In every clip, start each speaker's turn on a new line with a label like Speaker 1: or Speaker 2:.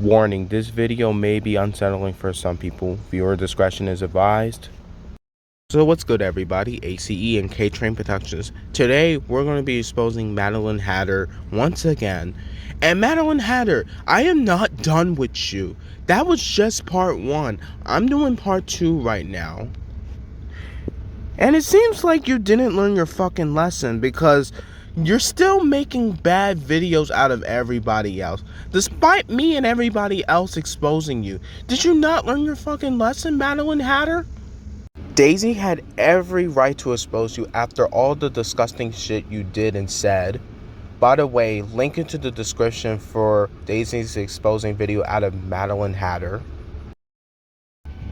Speaker 1: Warning, this video may be unsettling for some people. Viewer discretion is advised. So what's good everybody, ACE and K-Train Productions. Today we're going to be exposing Madeline Hatter once again. And Madeline Hatter, I am not done with you. That was just part 1. I'm doing part 2 right now. And it seems like you didn't learn your fucking lesson because you're still making bad videos out of everybody else. Despite me and everybody else exposing you. Did you not learn your fucking lesson, Madeline Hatter? Daisy had every right to expose you after all the disgusting shit you did and said. By the way, link into the description for Daisy's exposing video out of Madeline Hatter.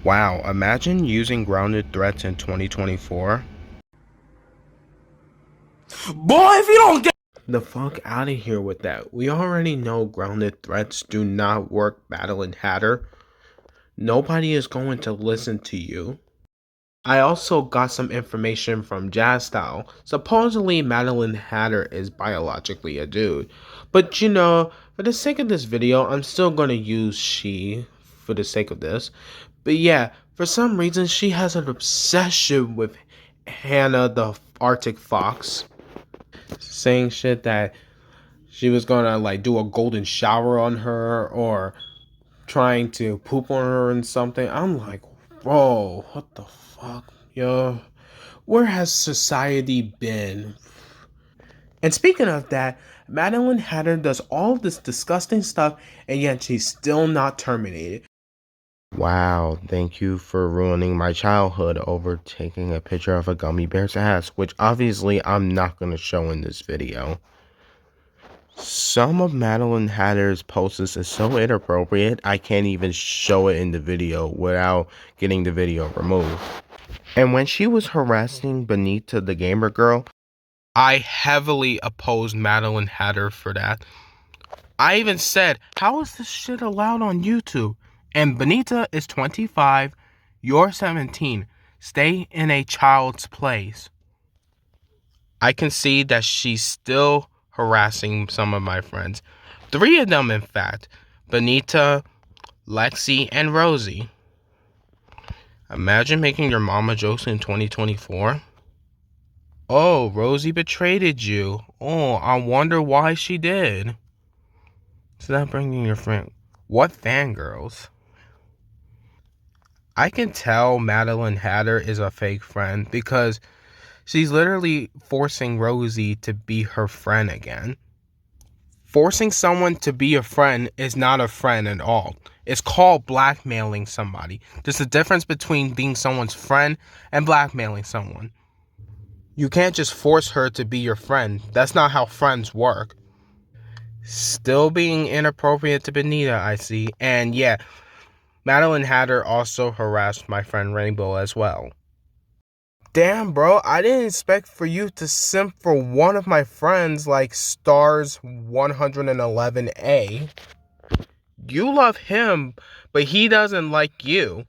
Speaker 1: Wow, imagine using grounded threats in 2024. Boy, if you don't get the fuck out of here with that. We already know grounded threats do not work, Madeline Hatter. Nobody is going to listen to you. I also got some information from Jazz Style. Supposedly Madeline Hatter is biologically a dude. But you know, for the sake of this video, I'm still gonna use she for the sake of this. But yeah, for some reason she has an obsession with Hannah the Arctic Fox. Saying shit that she was gonna like do a golden shower on her or trying to poop on her and something. I'm like, bro, what the fuck, yo? Where has society been? And speaking of that, Madeline Hatter does all of this disgusting stuff and yet she's still not terminated. Wow, thank you for ruining my childhood over taking a picture of a gummy bear's ass, which obviously I'm not going to show in this video. Some of Madeline Hatter's posts is so inappropriate, I can't even show it in the video without getting the video removed. And when she was harassing Benita the gamer girl, I heavily opposed Madeline Hatter for that. I even said, how is this shit allowed on YouTube? And Benita is 25, you're 17. Stay in a child's place. I can see that she's still harassing some of my friends. 3 of them, in fact. Benita, Lexi, and Rosie. Imagine making your mama jokes in 2024. Oh, Rosie betrayed you. Oh, I wonder why she did. So that bringing your friend. What fangirls? I can tell Madeline Hatter is a fake friend because she's literally forcing Rosie to be her friend again. Forcing someone to be a friend is not a friend at all. It's called blackmailing somebody. There's a difference between being someone's friend and blackmailing someone. You can't just force her to be your friend. That's not how friends work. Still being inappropriate to Benita, I see. And yeah, Madeline Hatter also harassed my friend Rainbow as well. Damn, bro, I didn't expect for you to simp for one of my friends like Stars 111A. You love him, but he doesn't like you.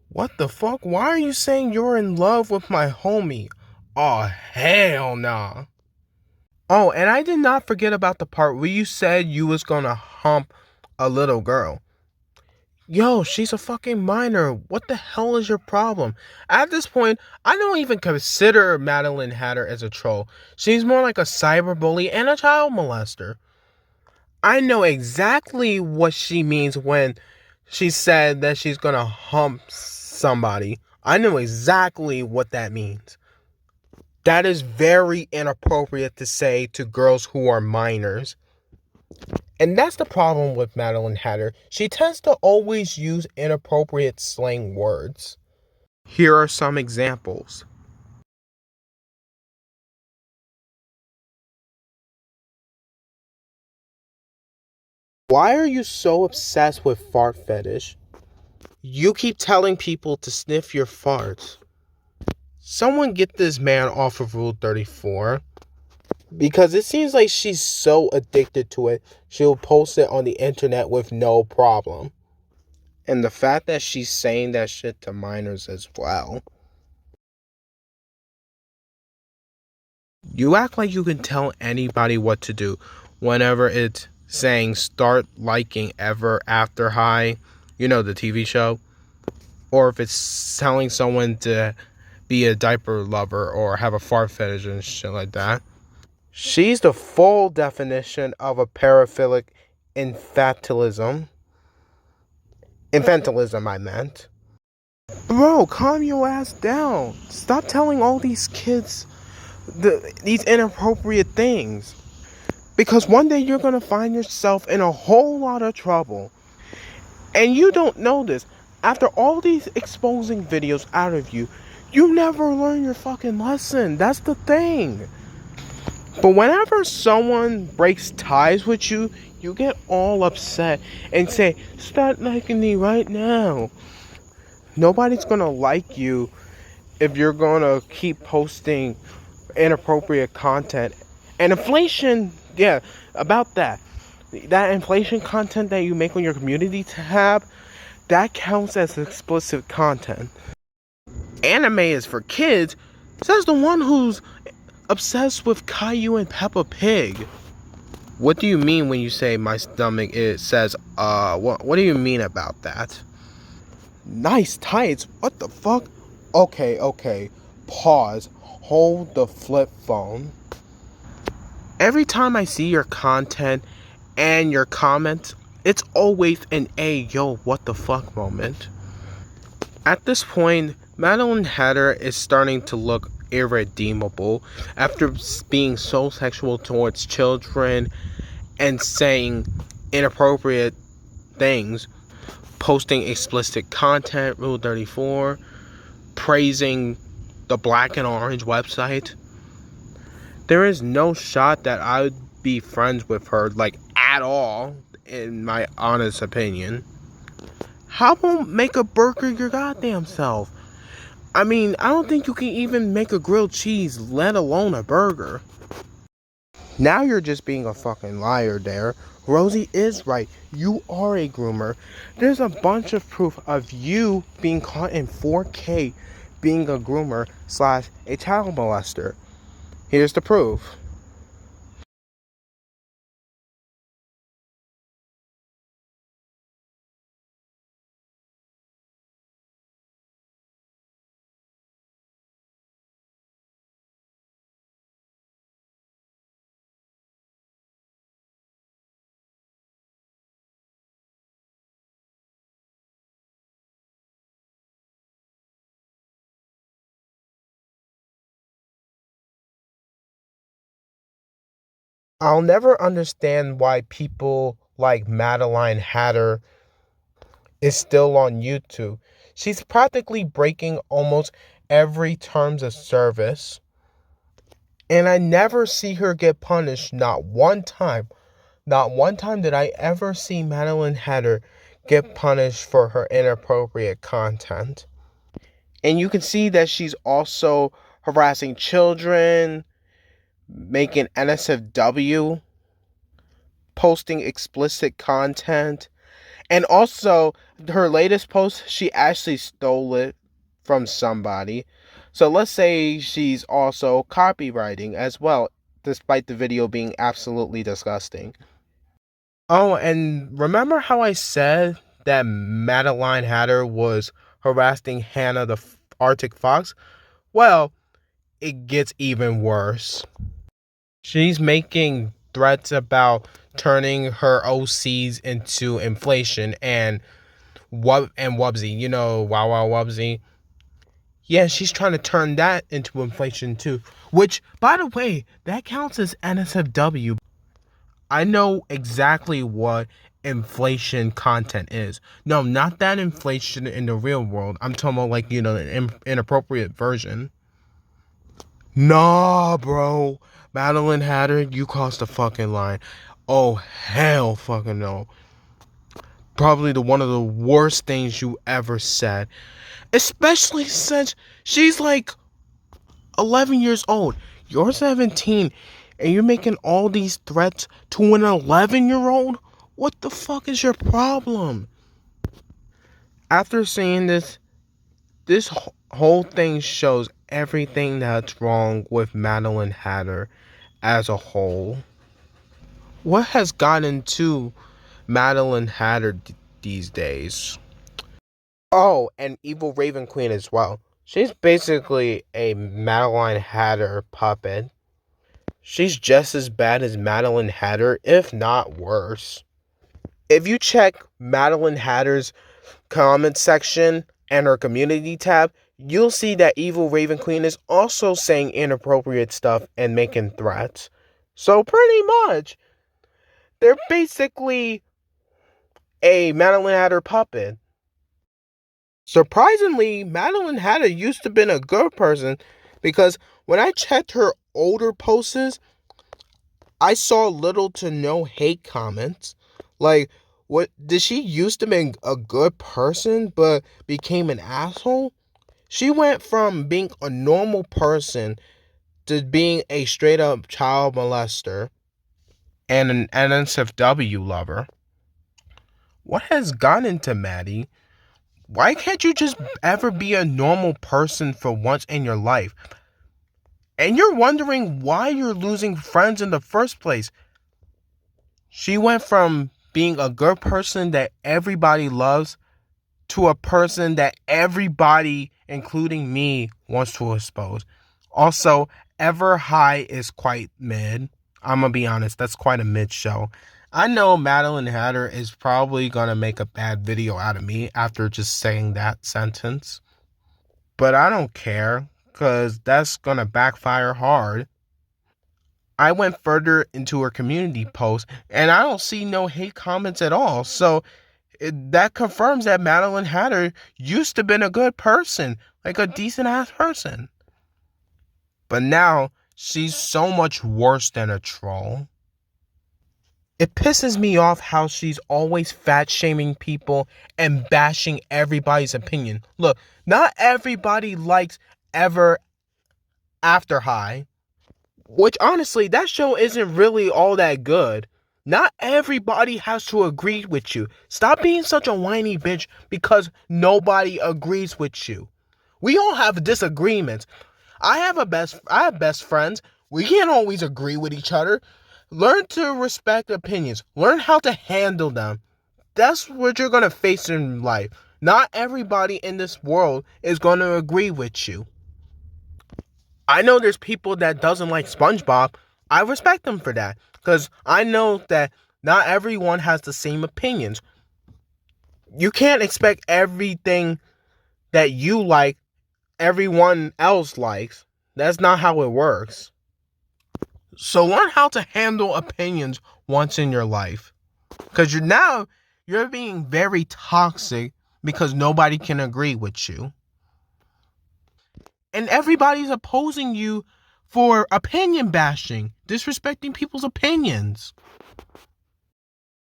Speaker 1: What the fuck? Why are you saying you're in love with my homie? Oh, hell nah. Oh, and I did not forget about the part where you said you was gonna hump a little girl. Yo, she's a fucking minor. What the hell is your problem? At this point, I don't even consider Madeline Hatter as a troll. She's more like a cyberbully and a child molester. I know exactly what she means when she said that she's gonna hump somebody. I know exactly what that means. That is very inappropriate to say to girls who are minors. And that's the problem with Madeline Hatter. She tends to always use inappropriate slang words. Here are some examples. Why are you so obsessed with fart fetish? You keep telling people to sniff your farts. Someone get this man off of Rule 34. Because it seems like she's so addicted to it, she'll post it on the internet with no problem. And the fact that she's saying that shit to minors as well. You act like you can tell anybody what to do whenever it's saying start liking Ever After High, you know, the TV show, or if it's telling someone to be a diaper lover or have a fart fetish and shit like that. She's the full definition of a paraphilic infantilism. Infantilism, I meant. Bro, calm your ass down. Stop telling all these kids these inappropriate things. Because one day you're going to find yourself in a whole lot of trouble. And you don't know this. After all these exposing videos out of you, you never learn your fucking lesson. That's the thing. But whenever someone breaks ties with you, you get all upset and say, start liking me right now. Nobody's gonna like you if you're gonna keep posting inappropriate content. And inflation, yeah, about that. That inflation content that you make on your community tab, that counts as explicit content. Anime is for kids, says the one who's obsessed with Caillou and Peppa Pig. What do you mean when you say my stomach says, what do you mean about that? Nice tights? What the fuck? Okay. Pause. Hold the flip phone. Every time I see your content and your comments, it's always an yo, what the fuck moment. At this point, Madeline Hatter is starting to look irredeemable after being so sexual towards children and saying inappropriate things, posting explicit content, Rule 34, praising the Black and Orange website. There is no shot that I would be friends with her, like, at all, in my honest opinion. How about make a burger your goddamn self? I mean, I don't think you can even make a grilled cheese, let alone a burger. Now you're just being a fucking liar there. Rosie is right. You are a groomer. There's a bunch of proof of you being caught in 4K being a groomer / a child molester. Here's the proof. I'll never understand why people like Madeline Hatter is still on YouTube. She's practically breaking almost every terms of service. And I never see her get punished, not one time. Not one time did I ever see Madeline Hatter get punished for her inappropriate content. And you can see that she's also harassing children, making NSFW, posting explicit content, and also her latest post, she actually stole it from somebody. So let's say she's also copywriting as well, despite the video being absolutely disgusting. Oh, and remember how I said that Madeline Hatter was harassing Hannah the Arctic Fox? Well, it gets even worse. She's making threats about turning her OCs into inflation and Wubsy, you know, Wow Wow Wubsy. Yeah, she's trying to turn that into inflation too. Which, by the way, that counts as NSFW. I know exactly what inflation content is. No, not that inflation in the real world. I'm talking about, like, you know, an inappropriate version. Nah, bro. Madeline Hatter, you crossed the fucking line. Oh, hell fucking no. Probably one of the worst things you ever said. Especially since she's like 11 years old. You're 17 and you're making all these threats to an 11-year-old? What the fuck is your problem? After seeing this whole thing shows everything that's wrong with Madeline Hatter as a whole. What has gotten to Madeline Hatter these days? Oh, and Evil Raven Queen as well. She's basically a Madeline Hatter puppet. She's just as bad as Madeline Hatter, if not worse. If you check Madeline Hatter's comment section and her community tab, you'll see that Evil Raven Queen is also saying inappropriate stuff and making threats. So pretty much, they're basically a Madeline Hatter puppet. Surprisingly, Madeline Hatter used to have been a good person, because when I checked her older posts, I saw little to no hate comments. Like, what did she used to be a good person but became an asshole? She went from being a normal person to being a straight up child molester and an NSFW lover. What has gotten into Maddie? Why can't you just ever be a normal person for once in your life? And you're wondering why you're losing friends in the first place. She went from being a good person that everybody loves to a person that everybody, including me, wants to expose. Also, Ever High is quite mid. I'm gonna be honest, that's quite a mid show. I know Madeline Hatter is probably gonna make a bad video out of me after just saying that sentence. But I don't care, because that's gonna backfire hard. I went further into her community post and I don't see no hate comments at all. So that confirms that Madeline Hatter used to been a good person, like a decent ass person. But now she's so much worse than a troll. It pisses me off how she's always fat shaming people and bashing everybody's opinion. Look, not everybody likes Ever After High. Which, honestly, that show isn't really all that good. Not everybody has to agree with you. Stop being such a whiny bitch because nobody agrees with you. We all have disagreements. I have best friends. We can't always agree with each other. Learn to respect opinions. Learn how to handle them. That's what you're going to face in life. Not everybody in this world is going to agree with you. I know there's people that doesn't like SpongeBob. I respect them for that, because I know that not everyone has the same opinions. You can't expect everything that you like, everyone else likes. That's not how it works. So learn how to handle opinions once in your life, because you're being very toxic because nobody can agree with you. And everybody's opposing you for opinion bashing, disrespecting people's opinions.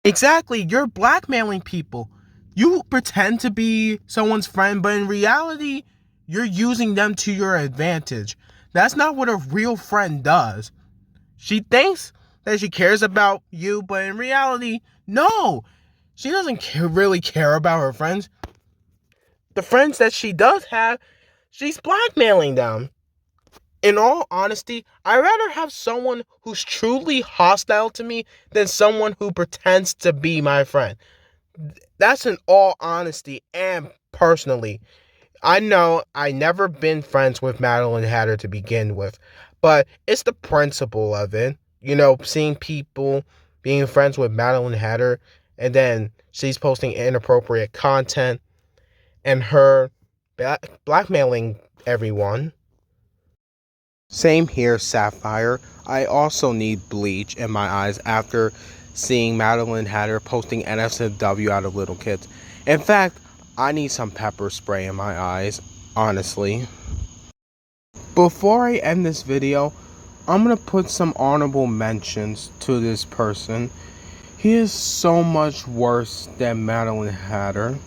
Speaker 1: Exactly, you're blackmailing people. You pretend to be someone's friend, but in reality, you're using them to your advantage. That's not what a real friend does. She thinks that she cares about you, but in reality, no. She doesn't really care about her friends. The friends that she does have, she's blackmailing them. In all honesty, I'd rather have someone who's truly hostile to me than someone who pretends to be my friend. That's in all honesty and personally. I know I never been friends with Madeline Hatter to begin with, but it's the principle of it. You know, seeing people being friends with Madeline Hatter and then she's posting inappropriate content and her blackmailing everyone. Same here, Sapphire. I also need bleach in my eyes after seeing Madeline Hatter posting NSFW out of little kids. In fact, I need some pepper spray in my eyes, honestly. Before I end this video, I'm gonna put some honorable mentions to this person. He is so much worse than Madeline Hatter.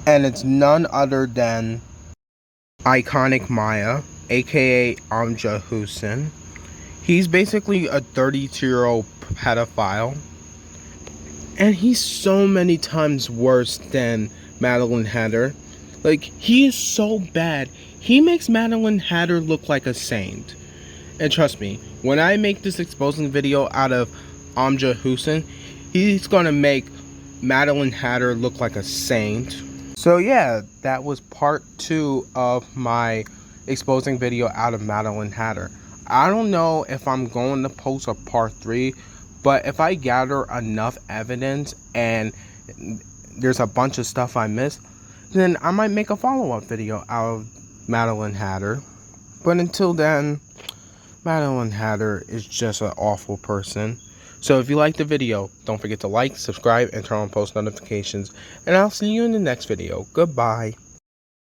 Speaker 1: And it's none other than Iconic Maya, aka Amja Hussein. He's basically a 32-year-old pedophile. And he's so many times worse than Madeline Hatter. Like, he is so bad. He makes Madeline Hatter look like a saint. And trust me, when I make this exposing video out of Amja Hussein. He's gonna make Madeline Hatter look like a saint. So yeah, that was part 2 of my exposing video out of Madeline Hatter. I don't know if I'm going to post a part 3, but if I gather enough evidence and there's a bunch of stuff I missed, then I might make a follow-up video out of Madeline Hatter. But until then, Madeline Hatter is just an awful person. So if you liked the video, don't forget to like, subscribe, and turn on post notifications. And I'll see you in the next video. Goodbye.